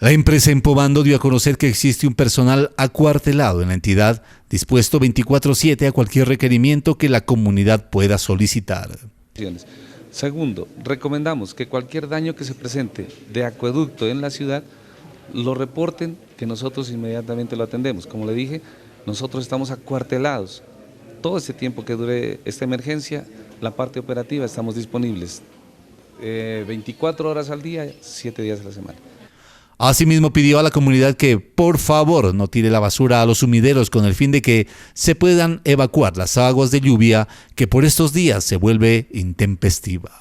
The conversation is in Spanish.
La empresa Empobando dio a conocer que existe un personal acuartelado en la entidad, dispuesto 24/7 a cualquier requerimiento que la comunidad pueda solicitar. Segundo, recomendamos que cualquier daño que se presente de acueducto en la ciudad lo reporten, que nosotros inmediatamente lo atendemos. Como le dije, nosotros estamos acuartelados. Todo este tiempo que dure esta emergencia, la parte operativa estamos disponibles 24 horas al día, 7 días a la semana. Asimismo pidió a la comunidad que por favor no tire la basura a los sumideros con el fin de que se puedan evacuar las aguas de lluvia que por estos días se vuelve intempestiva.